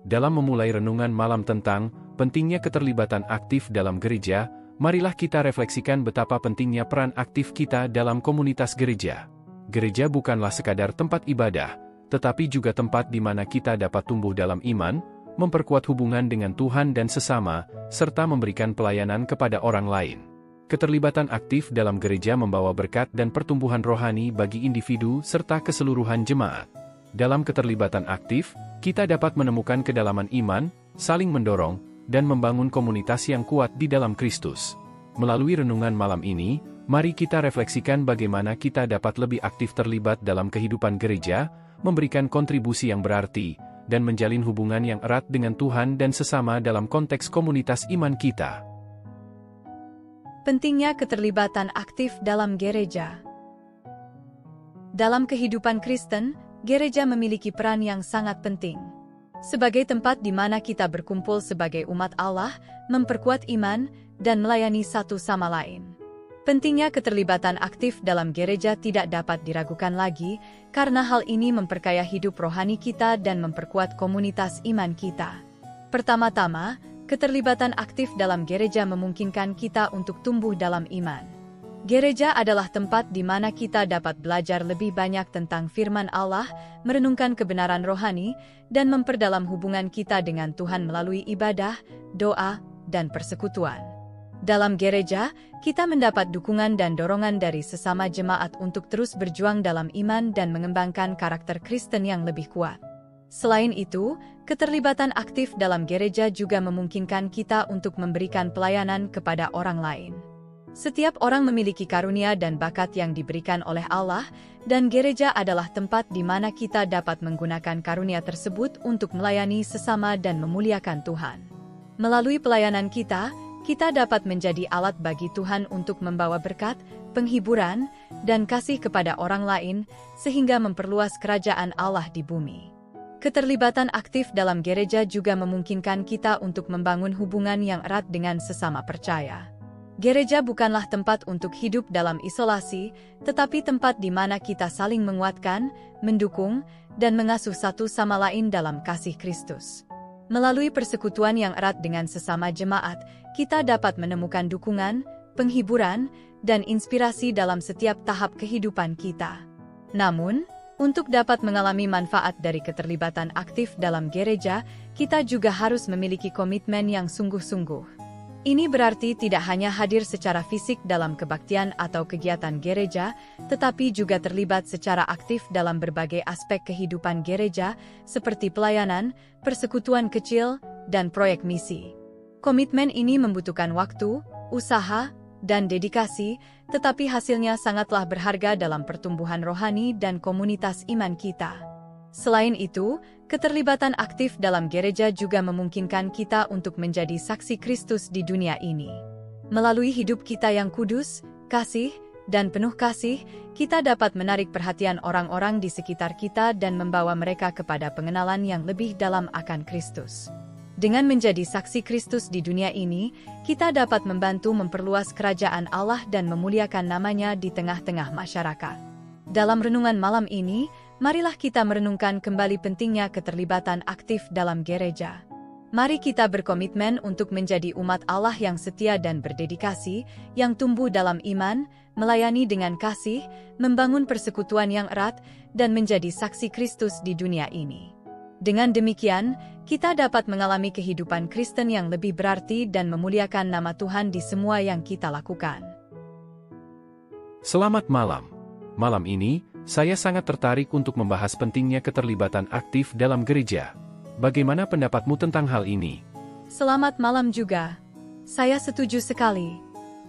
Dalam memulai renungan malam tentang pentingnya keterlibatan aktif dalam gereja, marilah kita refleksikan betapa pentingnya peran aktif kita dalam komunitas gereja. Gereja bukanlah sekadar tempat ibadah, tetapi juga tempat di mana kita dapat tumbuh dalam iman, memperkuat hubungan dengan Tuhan dan sesama, serta memberikan pelayanan kepada orang lain. Keterlibatan aktif dalam gereja membawa berkat dan pertumbuhan rohani bagi individu serta keseluruhan jemaat. Dalam keterlibatan aktif, kita dapat menemukan kedalaman iman, saling mendorong, dan membangun komunitas yang kuat di dalam Kristus. Melalui renungan malam ini, mari kita refleksikan bagaimana kita dapat lebih aktif terlibat dalam kehidupan gereja, memberikan kontribusi yang berarti, dan menjalin hubungan yang erat dengan Tuhan dan sesama dalam konteks komunitas iman kita. Pentingnya keterlibatan aktif dalam gereja. Dalam kehidupan Kristen, gereja memiliki peran yang sangat penting. Sebagai tempat di mana kita berkumpul sebagai umat Allah, memperkuat iman, dan melayani satu sama lain. Pentingnya keterlibatan aktif dalam gereja tidak dapat diragukan lagi, karena hal ini memperkaya hidup rohani kita dan memperkuat komunitas iman kita. Pertama-tama, keterlibatan aktif dalam gereja memungkinkan kita untuk tumbuh dalam iman. Gereja adalah tempat di mana kita dapat belajar lebih banyak tentang firman Allah, merenungkan kebenaran rohani, dan memperdalam hubungan kita dengan Tuhan melalui ibadah, doa, dan persekutuan. Dalam gereja, kita mendapat dukungan dan dorongan dari sesama jemaat untuk terus berjuang dalam iman dan mengembangkan karakter Kristen yang lebih kuat. Selain itu, keterlibatan aktif dalam gereja juga memungkinkan kita untuk memberikan pelayanan kepada orang lain. Setiap orang memiliki karunia dan bakat yang diberikan oleh Allah, dan gereja adalah tempat di mana kita dapat menggunakan karunia tersebut untuk melayani sesama dan memuliakan Tuhan. Melalui pelayanan kita dapat menjadi alat bagi Tuhan untuk membawa berkat, penghiburan, dan kasih kepada orang lain, sehingga memperluas kerajaan Allah di bumi. Keterlibatan aktif dalam gereja juga memungkinkan kita untuk membangun hubungan yang erat dengan sesama percaya. Gereja bukanlah tempat untuk hidup dalam isolasi, tetapi tempat di mana kita saling menguatkan, mendukung, dan mengasuh satu sama lain dalam kasih Kristus. Melalui persekutuan yang erat dengan sesama jemaat, kita dapat menemukan dukungan, penghiburan, dan inspirasi dalam setiap tahap kehidupan kita. Namun, untuk dapat mengalami manfaat dari keterlibatan aktif dalam gereja, kita juga harus memiliki komitmen yang sungguh-sungguh. Ini berarti tidak hanya hadir secara fisik dalam kebaktian atau kegiatan gereja, tetapi juga terlibat secara aktif dalam berbagai aspek kehidupan gereja, seperti pelayanan, persekutuan kecil, dan proyek misi. Komitmen ini membutuhkan waktu, usaha, dan dedikasi, tetapi hasilnya sangatlah berharga dalam pertumbuhan rohani dan komunitas iman kita. Selain itu, keterlibatan aktif dalam gereja juga memungkinkan kita untuk menjadi saksi Kristus di dunia ini. Melalui hidup kita yang kudus, kasih, dan penuh kasih, kita dapat menarik perhatian orang-orang di sekitar kita dan membawa mereka kepada pengenalan yang lebih dalam akan Kristus. Dengan menjadi saksi Kristus di dunia ini, kita dapat membantu memperluas kerajaan Allah dan memuliakan nama-Nya di tengah-tengah masyarakat. Dalam renungan malam ini, marilah kita merenungkan kembali pentingnya keterlibatan aktif dalam gereja. Mari kita berkomitmen untuk menjadi umat Allah yang setia dan berdedikasi, yang tumbuh dalam iman, melayani dengan kasih, membangun persekutuan yang erat, dan menjadi saksi Kristus di dunia ini. Dengan demikian, kita dapat mengalami kehidupan Kristen yang lebih berarti dan memuliakan nama Tuhan di semua yang kita lakukan. Selamat malam. Malam ini, saya sangat tertarik untuk membahas pentingnya keterlibatan aktif dalam gereja. Bagaimana pendapatmu tentang hal ini? Selamat malam juga. Saya setuju sekali.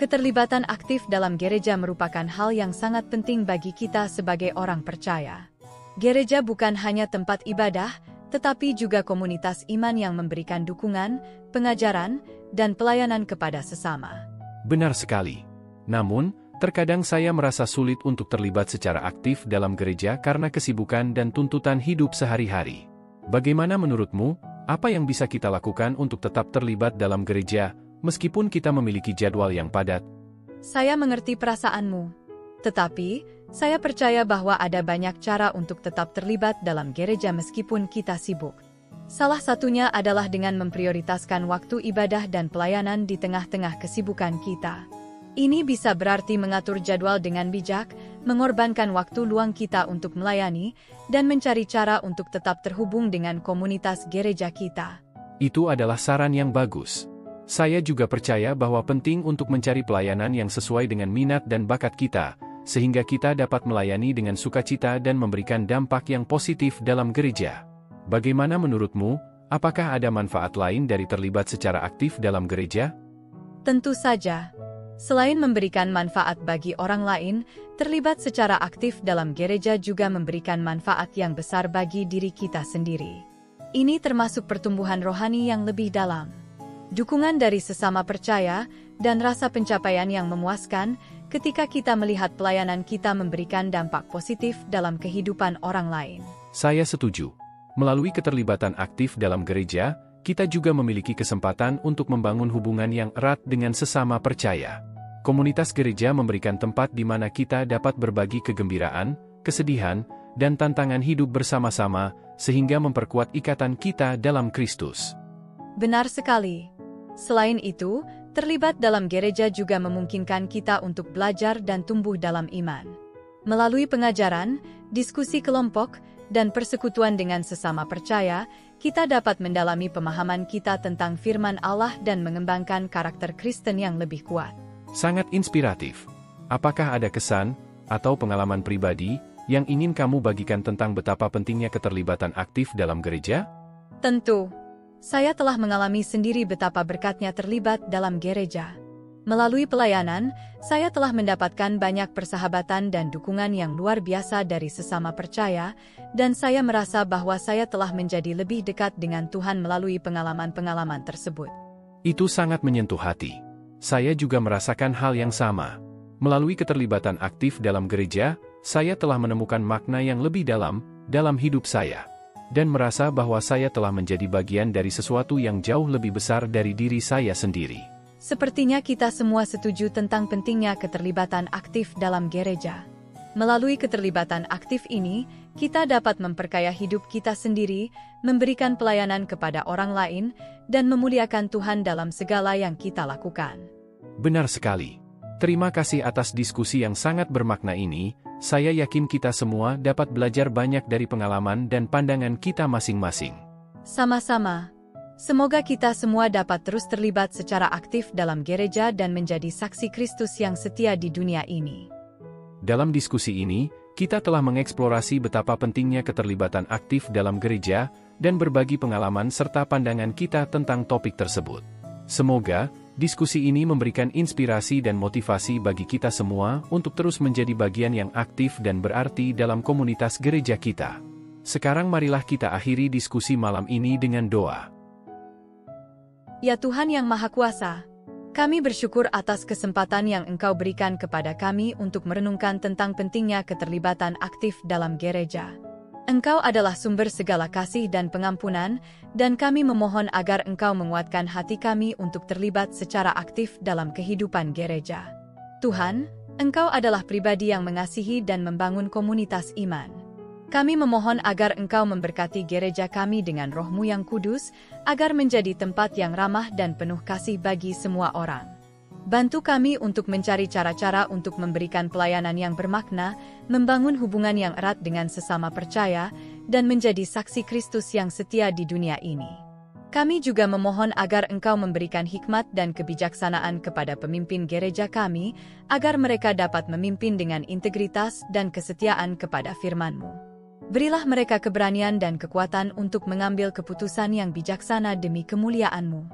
Keterlibatan aktif dalam gereja merupakan hal yang sangat penting bagi kita sebagai orang percaya. Gereja bukan hanya tempat ibadah, tetapi juga komunitas iman yang memberikan dukungan, pengajaran, dan pelayanan kepada sesama. Benar sekali. Namun, terkadang saya merasa sulit untuk terlibat secara aktif dalam gereja karena kesibukan dan tuntutan hidup sehari-hari. Bagaimana menurutmu, apa yang bisa kita lakukan untuk tetap terlibat dalam gereja, meskipun kita memiliki jadwal yang padat? Saya mengerti perasaanmu. Tetapi, Saya percaya bahwa ada banyak cara untuk tetap terlibat dalam gereja meskipun kita sibuk. Salah satunya adalah dengan memprioritaskan waktu ibadah dan pelayanan di tengah-tengah kesibukan kita. Ini bisa berarti mengatur jadwal dengan bijak, mengorbankan waktu luang kita untuk melayani, dan mencari cara untuk tetap terhubung dengan komunitas gereja kita. Itu adalah saran yang bagus. Saya juga percaya bahwa penting untuk mencari pelayanan yang sesuai dengan minat dan bakat kita, sehingga kita dapat melayani dengan sukacita dan memberikan dampak yang positif dalam gereja. Bagaimana menurutmu, apakah ada manfaat lain dari terlibat secara aktif dalam gereja? Tentu saja. Selain memberikan manfaat bagi orang lain, terlibat secara aktif dalam gereja juga memberikan manfaat yang besar bagi diri kita sendiri. Ini termasuk pertumbuhan rohani yang lebih dalam, dukungan dari sesama percaya, dan rasa pencapaian yang memuaskan ketika kita melihat pelayanan kita memberikan dampak positif dalam kehidupan orang lain. Saya setuju. Melalui keterlibatan aktif dalam gereja, kita juga memiliki kesempatan untuk membangun hubungan yang erat dengan sesama percaya. Komunitas gereja memberikan tempat di mana kita dapat berbagi kegembiraan, kesedihan, dan tantangan hidup bersama-sama, sehingga memperkuat ikatan kita dalam Kristus. Benar sekali. Selain itu, terlibat dalam gereja juga memungkinkan kita untuk belajar dan tumbuh dalam iman. Melalui pengajaran, diskusi kelompok, dan persekutuan dengan sesama percaya, kita dapat mendalami pemahaman kita tentang firman Allah dan mengembangkan karakter Kristen yang lebih kuat. Sangat inspiratif. Apakah ada kesan atau pengalaman pribadi yang ingin kamu bagikan tentang betapa pentingnya keterlibatan aktif dalam gereja? Tentu. Saya telah mengalami sendiri betapa berkatnya terlibat dalam gereja. Melalui pelayanan, saya telah mendapatkan banyak persahabatan dan dukungan yang luar biasa dari sesama percaya, dan saya merasa bahwa saya telah menjadi lebih dekat dengan Tuhan melalui pengalaman-pengalaman tersebut. Itu sangat menyentuh hati. Saya juga merasakan hal yang sama. Melalui keterlibatan aktif dalam gereja, saya telah menemukan makna yang lebih dalam hidup saya, dan merasa bahwa saya telah menjadi bagian dari sesuatu yang jauh lebih besar dari diri saya sendiri. Sepertinya kita semua setuju tentang pentingnya keterlibatan aktif dalam gereja. Melalui keterlibatan aktif ini, kita dapat memperkaya hidup kita sendiri, memberikan pelayanan kepada orang lain, dan memuliakan Tuhan dalam segala yang kita lakukan. Benar sekali. Terima kasih atas diskusi yang sangat bermakna ini. Saya yakin kita semua dapat belajar banyak dari pengalaman dan pandangan kita masing-masing. Sama-sama. Semoga kita semua dapat terus terlibat secara aktif dalam gereja dan menjadi saksi Kristus yang setia di dunia ini. Dalam diskusi ini, kita telah mengeksplorasi betapa pentingnya keterlibatan aktif dalam gereja dan berbagi pengalaman serta pandangan kita tentang topik tersebut. Semoga diskusi ini memberikan inspirasi dan motivasi bagi kita semua untuk terus menjadi bagian yang aktif dan berarti dalam komunitas gereja kita. Sekarang marilah kita akhiri diskusi malam ini dengan doa. Ya Tuhan yang Maha Kuasa, kami bersyukur atas kesempatan yang Engkau berikan kepada kami untuk merenungkan tentang pentingnya keterlibatan aktif dalam gereja. Engkau adalah sumber segala kasih dan pengampunan, dan kami memohon agar Engkau menguatkan hati kami untuk terlibat secara aktif dalam kehidupan gereja. Tuhan, Engkau adalah pribadi yang mengasihi dan membangun komunitas iman. Kami memohon agar Engkau memberkati gereja kami dengan Roh-Mu yang kudus, agar menjadi tempat yang ramah dan penuh kasih bagi semua orang. Bantu kami untuk mencari cara-cara untuk memberikan pelayanan yang bermakna, membangun hubungan yang erat dengan sesama percaya, dan menjadi saksi Kristus yang setia di dunia ini. Kami juga memohon agar Engkau memberikan hikmat dan kebijaksanaan kepada pemimpin gereja kami, agar mereka dapat memimpin dengan integritas dan kesetiaan kepada firman-Mu. Berilah mereka keberanian dan kekuatan untuk mengambil keputusan yang bijaksana demi kemuliaan-Mu.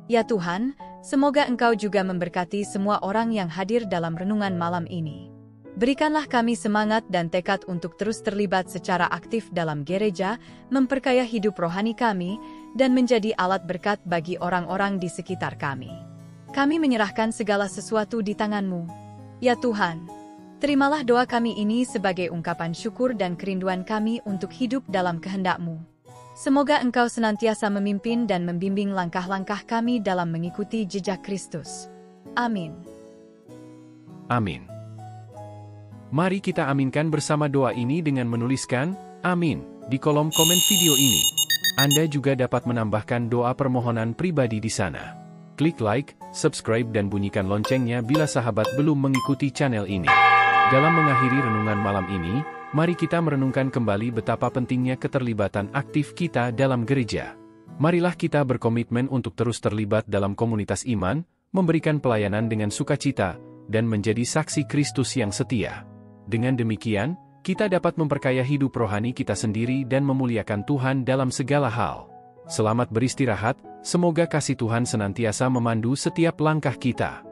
Ya Tuhan, semoga Engkau juga memberkati semua orang yang hadir dalam renungan malam ini. Berikanlah kami semangat dan tekad untuk terus terlibat secara aktif dalam gereja, memperkaya hidup rohani kami, dan menjadi alat berkat bagi orang-orang di sekitar kami. Kami menyerahkan segala sesuatu di tangan-Mu. Ya Tuhan, terimalah doa kami ini sebagai ungkapan syukur dan kerinduan kami untuk hidup dalam kehendak-Mu. Semoga Engkau senantiasa memimpin dan membimbing langkah-langkah kami dalam mengikuti jejak Kristus. Amin. Amin. Mari kita aminkan bersama doa ini dengan menuliskan, Amin, di kolom komen video ini. Anda juga dapat menambahkan doa permohonan pribadi di sana. Klik like, subscribe dan bunyikan loncengnya bila sahabat belum mengikuti channel ini. Dalam mengakhiri renungan malam ini, mari kita merenungkan kembali betapa pentingnya keterlibatan aktif kita dalam gereja. Marilah kita berkomitmen untuk terus terlibat dalam komunitas iman, memberikan pelayanan dengan sukacita, dan menjadi saksi Kristus yang setia. Dengan demikian, kita dapat memperkaya hidup rohani kita sendiri dan memuliakan Tuhan dalam segala hal. Selamat beristirahat, semoga kasih Tuhan senantiasa memandu setiap langkah kita.